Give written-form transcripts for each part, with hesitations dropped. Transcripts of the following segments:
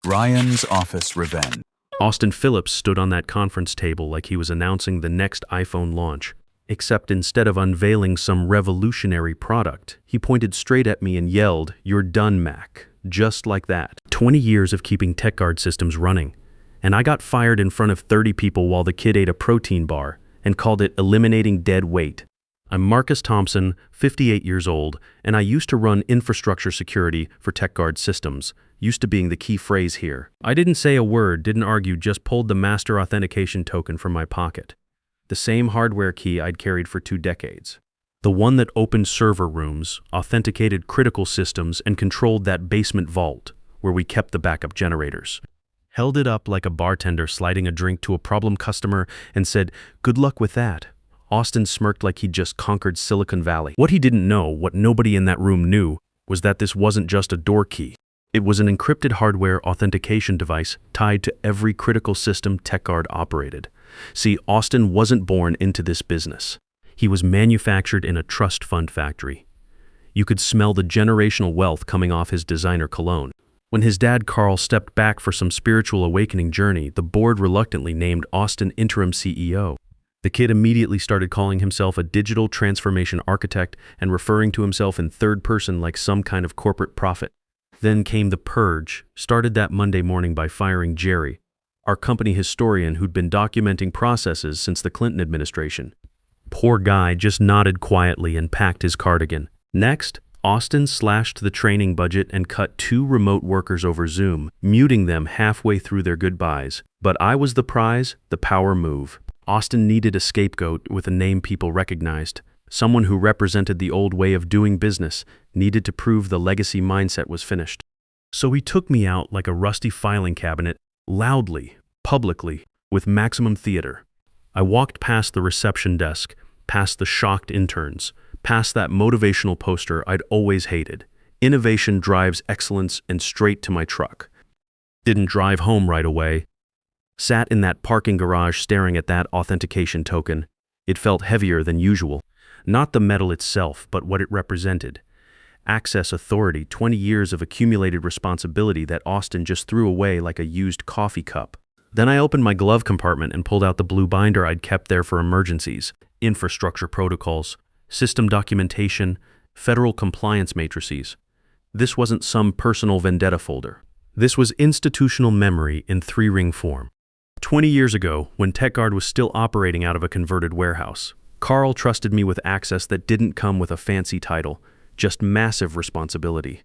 Ryan's office revenge. Austin Phillips stood on that conference table like he was announcing the next iPhone launch. Except instead of unveiling some revolutionary product, he pointed straight at me and yelled, "You're done, Mac." Just like that. 20 years of keeping TechGuard systems running. And I got fired in front of 30 people while the kid ate a protein bar and called it eliminating dead weight. I'm Marcus Thompson, 58 years old, and I used to run infrastructure security for TechGuard systems, used to being the key phrase here. I didn't say a word, didn't argue, just pulled the master authentication token from my pocket. The same hardware key I'd carried for 2 decades. The one that opened server rooms, authenticated critical systems, and controlled that basement vault where we kept the backup generators. Held it up like a bartender sliding a drink to a problem customer and said, "Good luck with that." Austin smirked like he'd just conquered Silicon Valley. What he didn't know, what nobody in that room knew, was that this wasn't just a door key. It was an encrypted hardware authentication device tied to every critical system TechGuard operated. See, Austin wasn't born into this business. He was manufactured in a trust fund factory. You could smell the generational wealth coming off his designer cologne. When his dad Carl stepped back for some spiritual awakening journey, the board reluctantly named Austin interim CEO. The kid immediately started calling himself a digital transformation architect and referring to himself in third person like some kind of corporate prophet. Then came the purge, started that Monday morning by firing Jerry, our company historian who'd been documenting processes since the Clinton administration. Poor guy just nodded quietly and packed his cardigan. Next, Austin slashed the training budget and cut 2 remote workers over Zoom, muting them halfway through their goodbyes. But I was the prize, the power move. Austin needed a scapegoat with a name people recognized. Someone who represented the old way of doing business, needed to prove the legacy mindset was finished. So he took me out like a rusty filing cabinet, loudly, publicly, with maximum theater. I walked past the reception desk, past the shocked interns, past that motivational poster I'd always hated. Innovation drives excellence, and straight to my truck. Didn't drive home right away. Sat in that parking garage staring at that authentication token. It felt heavier than usual. Not the metal itself, but what it represented. Access authority, 20 years of accumulated responsibility that Austin just threw away like a used coffee cup. Then I opened my glove compartment and pulled out the blue binder I'd kept there for emergencies, infrastructure protocols, system documentation, federal compliance matrices. This wasn't some personal vendetta folder. This was institutional memory in 3-ring form. 20 years ago, when TechGuard was still operating out of a converted warehouse, Carl trusted me with access that didn't come with a fancy title, just massive responsibility.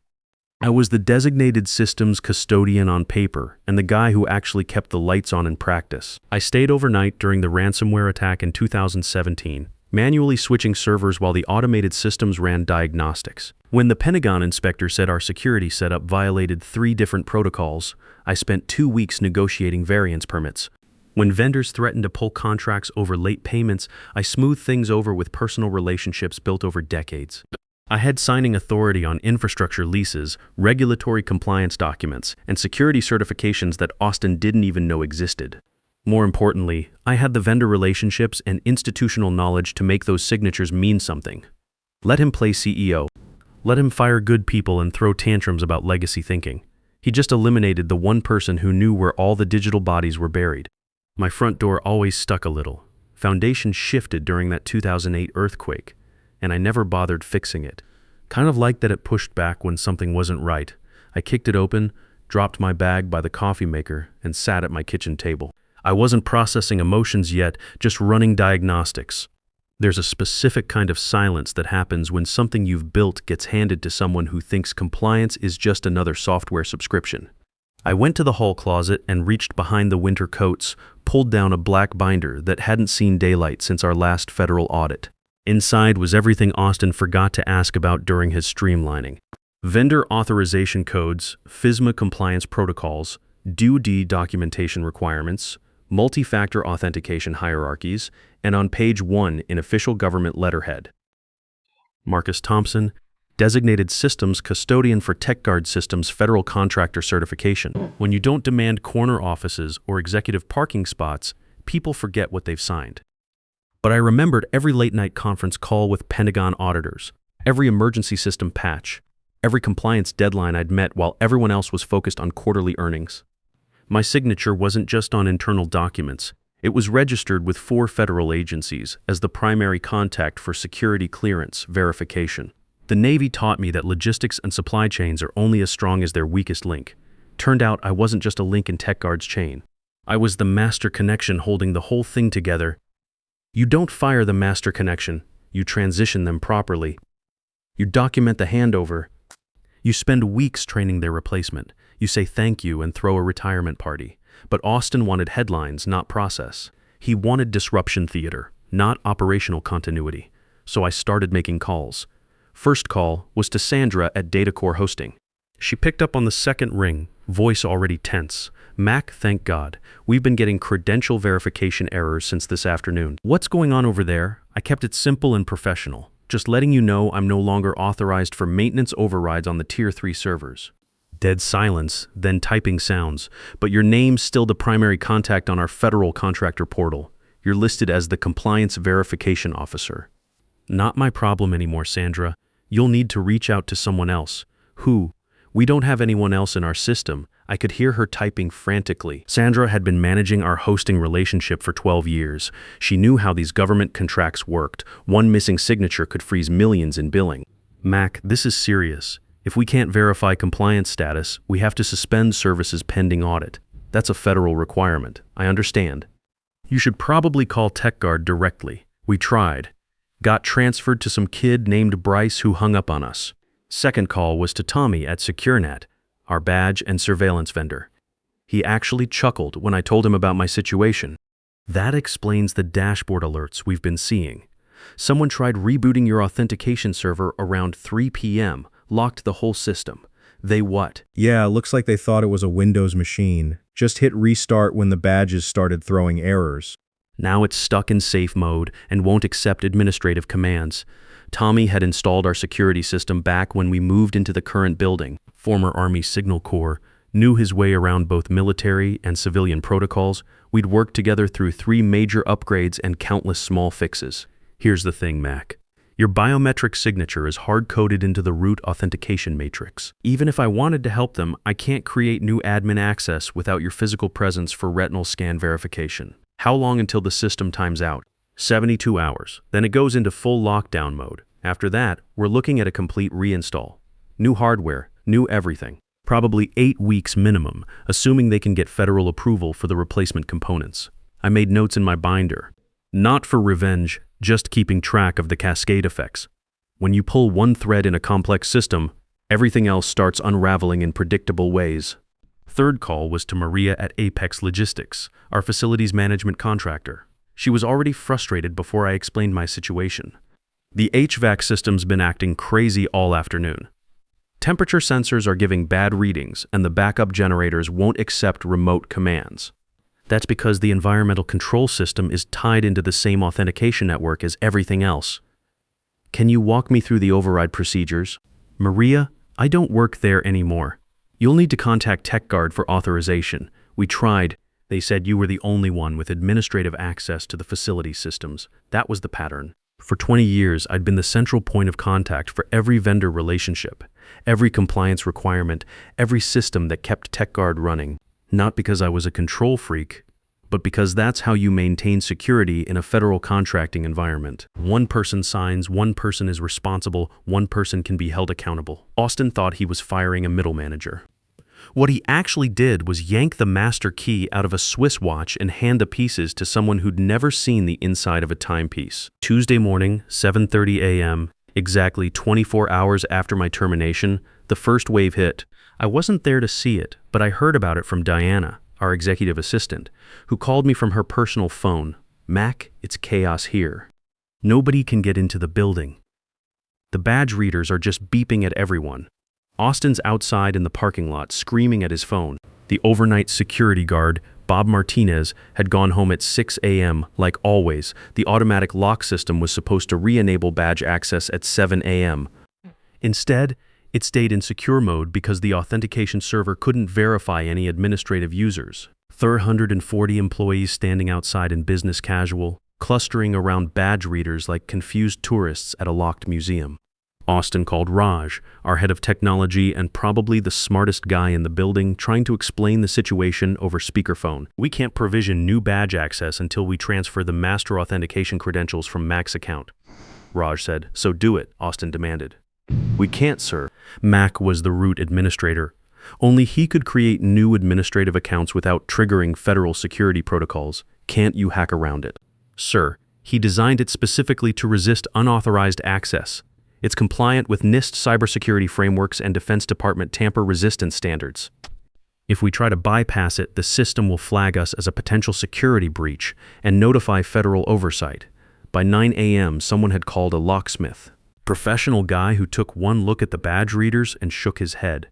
I was the designated systems custodian on paper and the guy who actually kept the lights on in practice. I stayed overnight during the ransomware attack in 2017, manually switching servers while the automated systems ran diagnostics. When the Pentagon inspector said our security setup violated 3 different protocols, I spent 2 weeks negotiating variance permits. When vendors threatened to pull contracts over late payments, I smoothed things over with personal relationships built over decades. I had signing authority on infrastructure leases, regulatory compliance documents, and security certifications that Austin didn't even know existed. More importantly, I had the vendor relationships and institutional knowledge to make those signatures mean something. Let him play CEO. Let him fire good people and throw tantrums about legacy thinking. He just eliminated the one person who knew where all the digital bodies were buried. My front door always stuck a little. Foundation shifted during that 2008 earthquake, and I never bothered fixing it. Kind of like that it pushed back when something wasn't right. I kicked it open, dropped my bag by the coffee maker, and sat at my kitchen table. I wasn't processing emotions yet, just running diagnostics. There's a specific kind of silence that happens when something you've built gets handed to someone who thinks compliance is just another software subscription. I went to the hall closet and reached behind the winter coats, pulled down a black binder that hadn't seen daylight since our last federal audit. Inside was everything Austin forgot to ask about during his streamlining. Vendor authorization codes, FISMA compliance protocols, DoD documentation requirements, multi-factor authentication hierarchies, and on page 1 in official government letterhead. Marcus Thompson, designated systems custodian for TechGuard Systems federal contractor certification. When you don't demand corner offices or executive parking spots, people forget what they've signed. But I remembered every late-night conference call with Pentagon auditors, every emergency system patch, every compliance deadline I'd met while everyone else was focused on quarterly earnings. My signature wasn't just on internal documents. It was registered with 4 federal agencies as the primary contact for security clearance verification. The Navy taught me that logistics and supply chains are only as strong as their weakest link. Turned out I wasn't just a link in TechGuard's chain. I was the master connection holding the whole thing together. You don't fire the master connection, you transition them properly. You document the handover. You spend weeks training their replacement. You say thank you and throw a retirement party. But Austin wanted headlines, not process. He wanted disruption theater, not operational continuity. So I started making calls. First call was to Sandra at DataCore Hosting. She picked up on the second ring, voice already tense. Mac, thank God. We've been getting credential verification errors since this afternoon. What's going on over there? I kept it simple and professional. Just letting you know I'm no longer authorized for maintenance overrides on the Tier 3 servers. Dead silence, then typing sounds. But your name's still the primary contact on our federal contractor portal. You're listed as the Compliance Verification Officer. Not my problem anymore, Sandra. You'll need to reach out to someone else. Who? We don't have anyone else in our system. I could hear her typing frantically. Sandra had been managing our hosting relationship for 12 years. She knew how these government contracts worked. One missing signature could freeze millions in billing. Mac, this is serious. If we can't verify compliance status, we have to suspend services pending audit. That's a federal requirement. I understand. You should probably call TechGuard directly. We tried. Got transferred to some kid named Bryce who hung up on us. Second call was to Tommy at SecureNet, our badge and surveillance vendor. He actually chuckled when I told him about my situation. That explains the dashboard alerts we've been seeing. Someone tried rebooting your authentication server around 3 p.m., locked the whole system. They what? Yeah, looks like they thought it was a Windows machine. Just hit restart when the badges started throwing errors. Now it's stuck in safe mode and won't accept administrative commands. Tommy had installed our security system back when we moved into the current building. Former Army Signal Corps, knew his way around both military and civilian protocols. We'd worked together through 3 major upgrades and countless small fixes. Here's the thing, Mac. Your biometric signature is hard-coded into the root authentication matrix. Even if I wanted to help them, I can't create new admin access without your physical presence for retinal scan verification. How long until the system times out? 72 hours. Then it goes into full lockdown mode. After that, we're looking at a complete reinstall. New hardware, new everything. Probably 8 weeks minimum, assuming they can get federal approval for the replacement components. I made notes in my binder. Not for revenge, just keeping track of the cascade effects. When you pull one thread in a complex system, everything else starts unraveling in predictable ways. Third call was to Maria at Apex Logistics, our facilities management contractor. She was already frustrated before I explained my situation. The HVAC system's been acting crazy all afternoon. Temperature sensors are giving bad readings, and the backup generators won't accept remote commands. That's because the environmental control system is tied into the same authentication network as everything else. Can you walk me through the override procedures? Maria, I don't work there anymore. You'll need to contact TechGuard for authorization. We tried. They said you were the only one with administrative access to the facility systems. That was the pattern. For 20 years, I'd been the central point of contact for every vendor relationship, every compliance requirement, every system that kept TechGuard running. Not because I was a control freak, but because that's how you maintain security in a federal contracting environment. One person signs, one person is responsible, one person can be held accountable. Austin thought he was firing a middle manager. What he actually did was yank the master key out of a Swiss watch and hand the pieces to someone who'd never seen the inside of a timepiece. Tuesday morning, 7:30 a.m., exactly 24 hours after my termination, the first wave hit. I wasn't there to see it, but I heard about it from Diana, our executive assistant, who called me from her personal phone. Mac, it's chaos here. Nobody can get into the building. The badge readers are just beeping at everyone. Austin's outside in the parking lot screaming at his phone. The overnight security guard, Bob Martinez, had gone home at 6 a.m. Like always, the automatic lock system was supposed to re-enable badge access at 7 a.m. Instead, it stayed in secure mode because the authentication server couldn't verify any administrative users. 340 employees standing outside in business casual, clustering around badge readers like confused tourists at a locked museum. Austin called Raj, our head of technology and probably the smartest guy in the building, trying to explain the situation over speakerphone. We can't provision new badge access until we transfer the master authentication credentials from Mac's account, Raj said. So do it, Austin demanded. We can't, sir. Mac was the root administrator. Only he could create new administrative accounts without triggering federal security protocols. Can't you hack around it? Sir, he designed it specifically to resist unauthorized access. It's compliant with NIST cybersecurity frameworks and Defense Department tamper-resistant standards. If we try to bypass it, the system will flag us as a potential security breach and notify federal oversight. By 9 a.m., someone had called a locksmith. Professional guy who took one look at the badge readers and shook his head.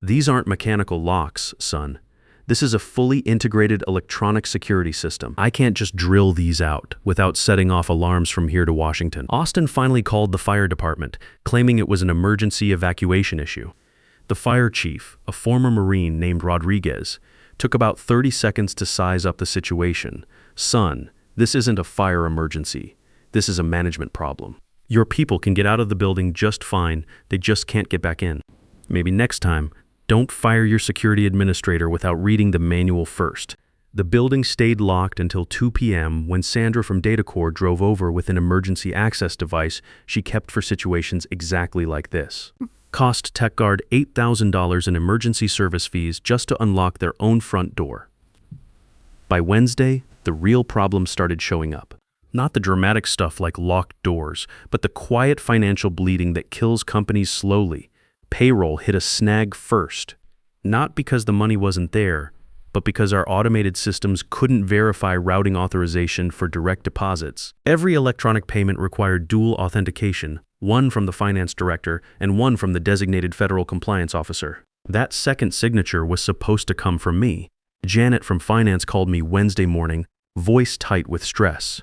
These aren't mechanical locks, son. This is a fully integrated electronic security system. I can't just drill these out without setting off alarms from here to Washington. Austin finally called the fire department, claiming it was an emergency evacuation issue. The fire chief, a former Marine named Rodriguez, took about 30 seconds to size up the situation. Son, this isn't a fire emergency. This is a management problem. Your people can get out of the building just fine. They just can't get back in. Maybe next time, don't fire your security administrator without reading the manual first. The building stayed locked until 2 p.m. when Sandra from DataCore drove over with an emergency access device she kept for situations exactly like this. Cost TechGuard $8,000 in emergency service fees just to unlock their own front door. By Wednesday, the real problems started showing up. Not the dramatic stuff like locked doors, but the quiet financial bleeding that kills companies slowly. Payroll hit a snag first, not because the money wasn't there, but because our automated systems couldn't verify routing authorization for direct deposits. Every electronic payment required dual authentication, one from the finance director and one from the designated federal compliance officer. That second signature was supposed to come from me. Janet from finance called me Wednesday morning, voice tight with stress.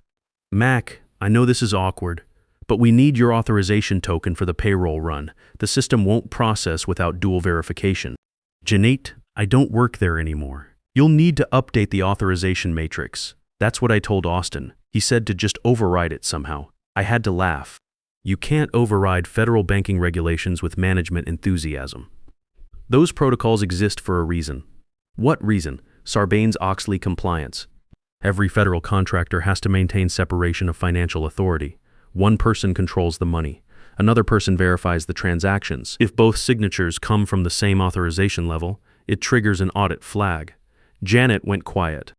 Mac, I know this is awkward, but we need your authorization token for the payroll run. The system won't process without dual verification. Janet, I don't work there anymore. You'll need to update the authorization matrix. That's what I told Austin. He said to just override it somehow. I had to laugh. You can't override federal banking regulations with management enthusiasm. Those protocols exist for a reason. What reason? Sarbanes-Oxley compliance. Every federal contractor has to maintain separation of financial authority. One person controls the money. Another person verifies the transactions. If both signatures come from the same authorization level, it triggers an audit flag. Janet went quiet.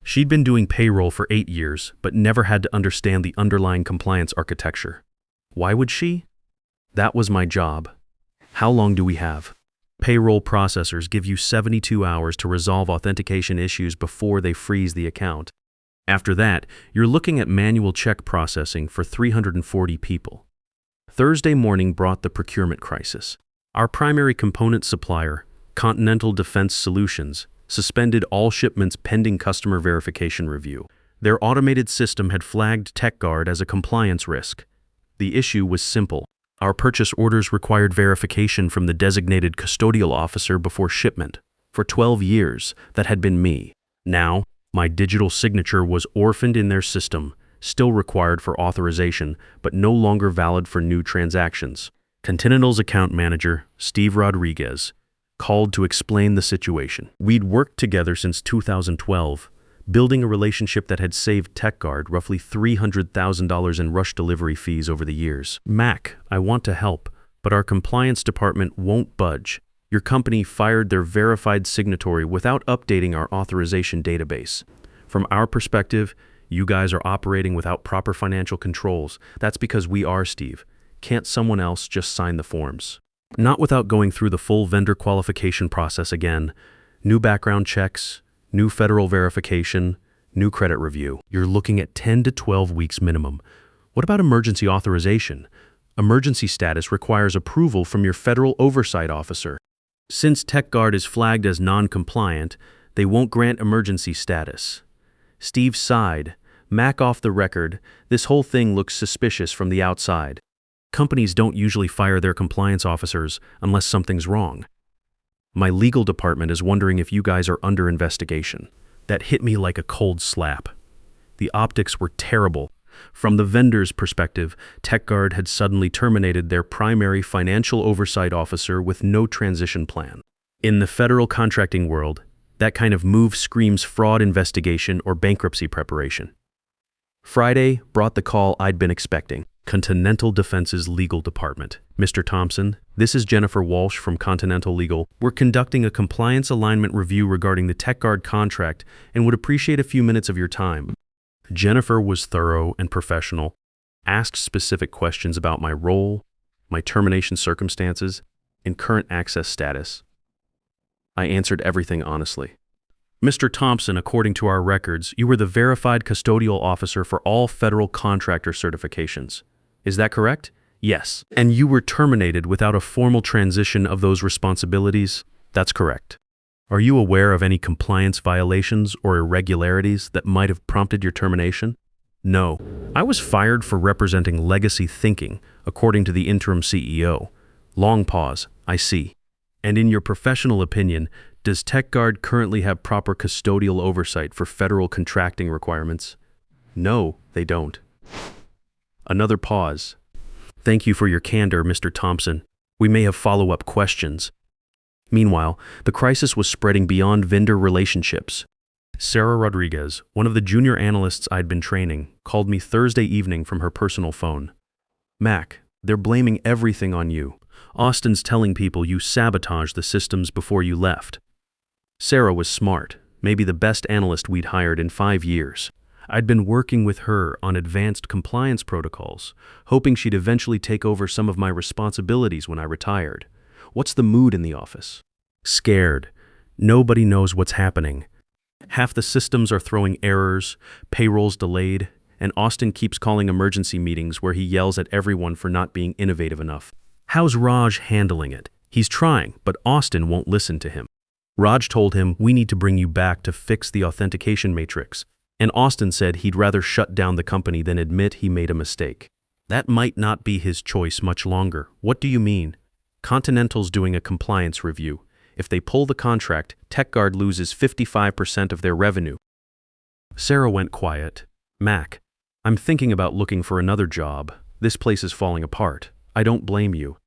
She'd been doing payroll for 8 years, but never had to understand the underlying compliance architecture. Why would she? That was my job. How long do we have? Payroll processors give you 72 hours to resolve authentication issues before they freeze the account. After that, you're looking at manual check processing for 340 people. Thursday morning brought the procurement crisis. Our primary component supplier, Continental Defense Solutions, suspended all shipments pending customer verification review. Their automated system had flagged TechGuard as a compliance risk. The issue was simple. Our purchase orders required verification from the designated custodial officer before shipment. For 12 years, that had been me. Now, my digital signature was orphaned in their system, still required for authorization, but no longer valid for new transactions. Continental's account manager, Steve Rodriguez, called to explain the situation. We'd worked together since 2012, building a relationship that had saved TechGuard roughly $300,000 in rush delivery fees over the years. Mac, I want to help, but our compliance department won't budge. Your company fired their verified signatory without updating our authorization database. From our perspective, you guys are operating without proper financial controls. That's because we are, Steve. Can't someone else just sign the forms? Not without going through the full vendor qualification process again. New background checks, new federal verification, new credit review. You're looking at 10 to 12 weeks minimum. What about emergency authorization? Emergency status requires approval from your federal oversight officer. Since TechGuard is flagged as non-compliant, they won't grant emergency status. Steve sighed. Mac off the record, this whole thing looks suspicious from the outside. Companies don't usually fire their compliance officers unless something's wrong. My legal department is wondering if you guys are under investigation. That hit me like a cold slap. The optics were terrible. From the vendor's perspective, TechGuard had suddenly terminated their primary financial oversight officer with no transition plan. In the federal contracting world, that kind of move screams fraud investigation or bankruptcy preparation. Friday brought the call I'd been expecting. Continental Defense's legal department. Mr. Thompson, this is Jennifer Walsh from Continental Legal. We're conducting a compliance alignment review regarding the TechGuard contract and would appreciate a few minutes of your time. Jennifer was thorough and professional, asked specific questions about my role, my termination circumstances, and current access status. I answered everything honestly. Mr. Thompson, according to our records, you were the verified custodial officer for all federal contractor certifications. Is that correct? Yes. And you were terminated without a formal transition of those responsibilities? That's correct. Are you aware of any compliance violations or irregularities that might have prompted your termination? No. I was fired for representing legacy thinking, according to the interim CEO. Long pause. I see. And in your professional opinion, does TechGuard currently have proper custodial oversight for federal contracting requirements? No, they don't. Another pause. Thank you for your candor, Mr. Thompson. We may have follow-up questions. Meanwhile, the crisis was spreading beyond vendor relationships. Sarah Rodriguez, one of the junior analysts I'd been training, called me Thursday evening from her personal phone. Mac, they're blaming everything on you. Austin's telling people you sabotaged the systems before you left. Sarah was smart, maybe the best analyst we'd hired in 5 years. I'd been working with her on advanced compliance protocols, hoping she'd eventually take over some of my responsibilities when I retired. What's the mood in the office? Scared. Nobody knows what's happening. Half the systems are throwing errors, payroll's delayed, and Austin keeps calling emergency meetings where he yells at everyone for not being innovative enough. How's Raj handling it? He's trying, but Austin won't listen to him. Raj told him, we need to bring you back to fix the authentication matrix, and Austin said he'd rather shut down the company than admit he made a mistake. That might not be his choice much longer. What do you mean? Continental's doing a compliance review. If they pull the contract, TechGuard loses 55% of their revenue. Sarah went quiet. Mac, I'm thinking about looking for another job. This place is falling apart. I don't blame you.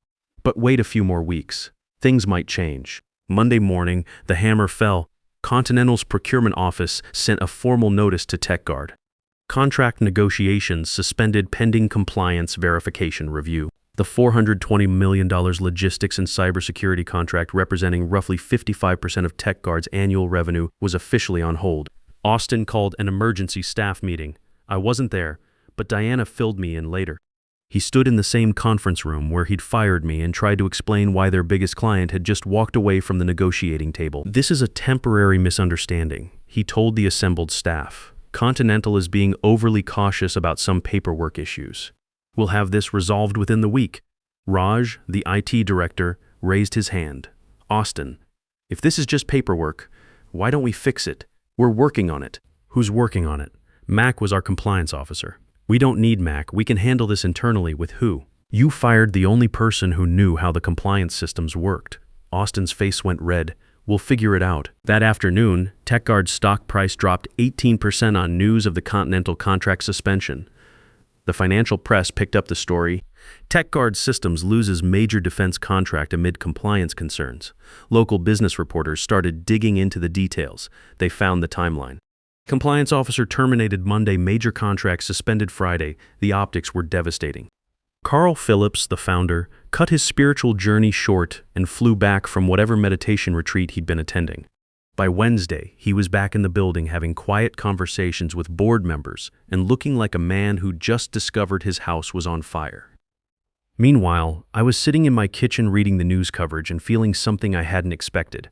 But wait a few more weeks. Things might change. Monday morning, the hammer fell. Continental's procurement office sent a formal notice to TechGuard. Contract negotiations suspended pending compliance verification review. The $420 million logistics and cybersecurity contract representing roughly 55% of TechGuard's annual revenue was officially on hold. Austin called an emergency staff meeting. I wasn't there, but Diana filled me in later. He stood in the same conference room where he'd fired me and tried to explain why their biggest client had just walked away from the negotiating table. This is a temporary misunderstanding, he told the assembled staff. Continental is being overly cautious about some paperwork issues. We'll have this resolved within the week. Raj, the IT director, raised his hand. Austin, if this is just paperwork, why don't we fix it? We're working on it. Who's working on it? Mac was our compliance officer. We don't need Mac. We can handle this internally with who? You fired the only person who knew how the compliance systems worked. Austin's face went red. We'll figure it out. That afternoon, TechGuard's stock price dropped 18% on news of the Continental contract suspension. The financial press picked up the story. TechGuard Systems loses major defense contract amid compliance concerns. Local business reporters started digging into the details. They found the timeline. Compliance officer terminated Monday, major contract suspended Friday. The optics were devastating. Carl Phillips, the founder, cut his spiritual journey short and flew back from whatever meditation retreat he'd been attending. By Wednesday, he was back in the building having quiet conversations with board members and looking like a man who just discovered his house was on fire. Meanwhile, I was sitting in my kitchen reading the news coverage and feeling something I hadn't expected.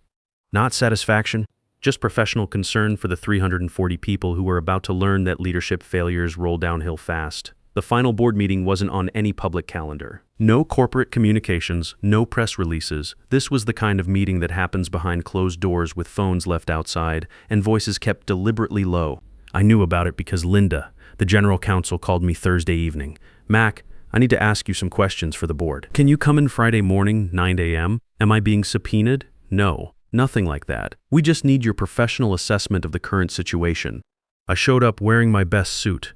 Not satisfaction, just professional concern for the 340 people who were about to learn that leadership failures roll downhill fast. The final board meeting wasn't on any public calendar. No corporate communications, no press releases. This was the kind of meeting that happens behind closed doors with phones left outside and voices kept deliberately low. I knew about it because Linda, the general counsel, called me Thursday evening. Mac, I need to ask you some questions for the board. Can you come in Friday morning, 9 a.m.? Am I being subpoenaed? No. Nothing like that. We just need your professional assessment of the current situation. I showed up wearing my best suit.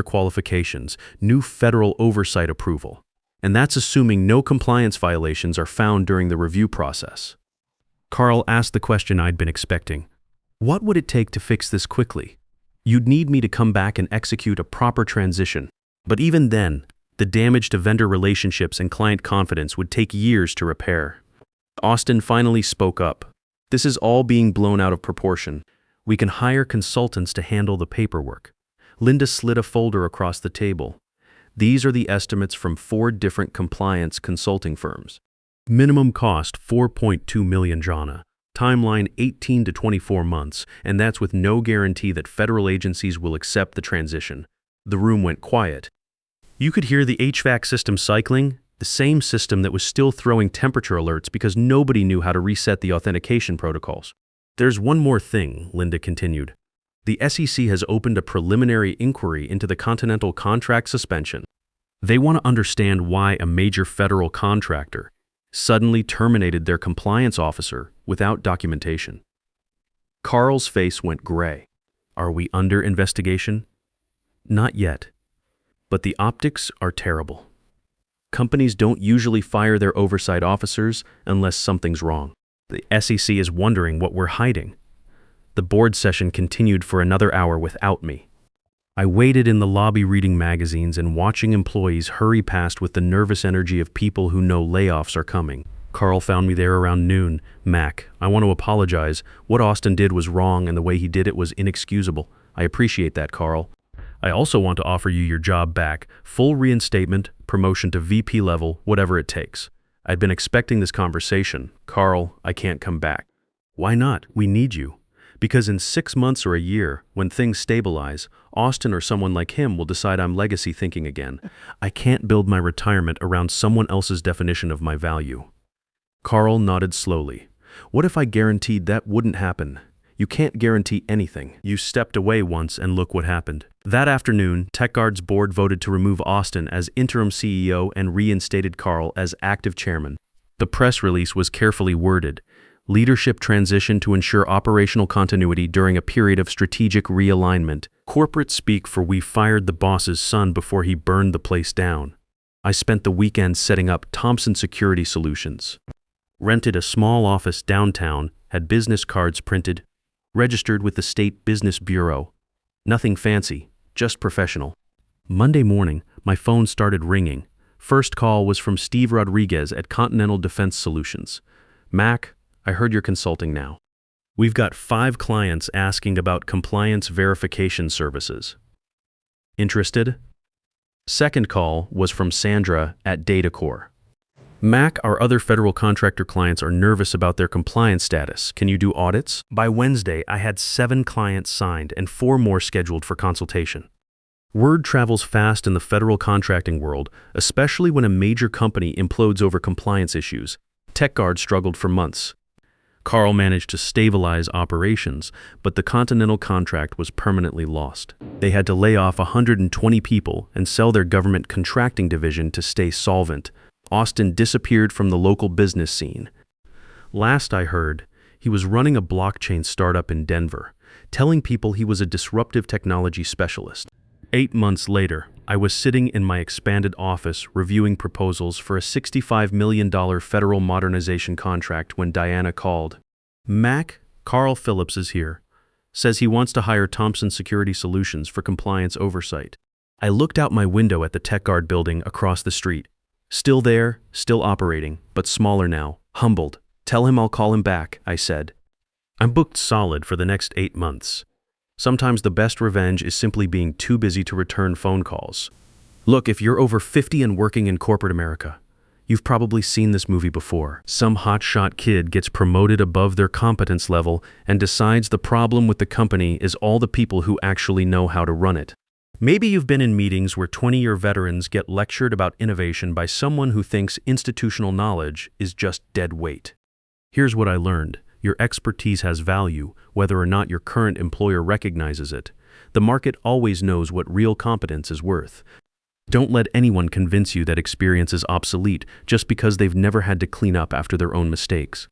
vendor qualifications, new federal oversight approval. And that's assuming no compliance violations are found during the review process. Carl asked the question I'd been expecting. What would it take to fix this quickly? You'd need me to come back and execute a proper transition. But even then, the damage to vendor relationships and client confidence would take years to repair. Austin finally spoke up. This is all being blown out of proportion. We can hire consultants to handle the paperwork. Linda slid a folder across the table. These are the estimates from 4 different compliance consulting firms. Minimum cost $4.2 million, Jana. Timeline 18 to 24 months, and that's with no guarantee that federal agencies will accept the transition. The room went quiet. You could hear the HVAC system cycling, the same system that was still throwing temperature alerts because nobody knew how to reset the authentication protocols. There's one more thing, Linda continued. The SEC has opened a preliminary inquiry into the Continental contract suspension. They want to understand why a major federal contractor suddenly terminated their compliance officer without documentation. Carl's face went gray. Are we under investigation? Not yet. But the optics are terrible. Companies don't usually fire their oversight officers unless something's wrong. The SEC is wondering what we're hiding. The board session continued for another hour without me. I waited in the lobby reading magazines and watching employees hurry past with the nervous energy of people who know layoffs are coming. Carl found me there around noon. Mac, I want to apologize. What Austin did was wrong and the way he did it was inexcusable. I appreciate that, Carl. I also want to offer you your job back, full reinstatement, promotion to VP level, whatever it takes. I'd been expecting this conversation. Carl, I can't come back. Why not? We need you. Because in 6 months or a year, when things stabilize, Austin or someone like him will decide I'm legacy thinking again. I can't build my retirement around someone else's definition of my value. Carl nodded slowly. What if I guaranteed that wouldn't happen? You can't guarantee anything. You stepped away once and look what happened. That afternoon, TechGuard's board voted to remove Austin as interim CEO and reinstated Carl as active chairman. The press release was carefully worded. Leadership transition to ensure operational continuity during a period of strategic realignment. Corporate speak for we fired the boss's son before he burned the place down. I spent the weekend setting up Thompson Security Solutions. Rented a small office downtown, had business cards printed, registered with the State Business Bureau. Nothing fancy, just professional. Monday morning, my phone started ringing. First call was from Steve Rodriguez at Continental Defense Solutions. Mac, I heard you're consulting now. We've got 5 clients asking about compliance verification services. Interested? Second call was from Sandra at DataCore. Mac, our other federal contractor clients are nervous about their compliance status. Can you do audits? By Wednesday, I had 7 clients signed and 4 more scheduled for consultation. Word travels fast in the federal contracting world, especially when a major company implodes over compliance issues. TechGuard struggled for months. Carl managed to stabilize operations, but the Continental contract was permanently lost. They had to lay off 120 people and sell their government contracting division to stay solvent. Austin disappeared from the local business scene. Last I heard, he was running a blockchain startup in Denver, telling people he was a disruptive technology specialist. 8 months later, I was sitting in my expanded office reviewing proposals for a $65 million federal modernization contract when Diana called. "Mac, Carl Phillips is here. Says he wants to hire Thompson Security Solutions for compliance oversight." I looked out my window at the TechGuard building across the street. Still there, still operating, but smaller now, humbled. "Tell him I'll call him back," I said. I'm booked solid for the next 8 months. Sometimes the best revenge is simply being too busy to return phone calls. Look, if you're over 50 and working in corporate America, you've probably seen this movie before. Some hotshot kid gets promoted above their competence level and decides the problem with the company is all the people who actually know how to run it. Maybe you've been in meetings where 20-year veterans get lectured about innovation by someone who thinks institutional knowledge is just dead weight. Here's what I learned. Your expertise has value, whether or not your current employer recognizes it. The market always knows what real competence is worth. Don't let anyone convince you that experience is obsolete just because they've never had to clean up after their own mistakes.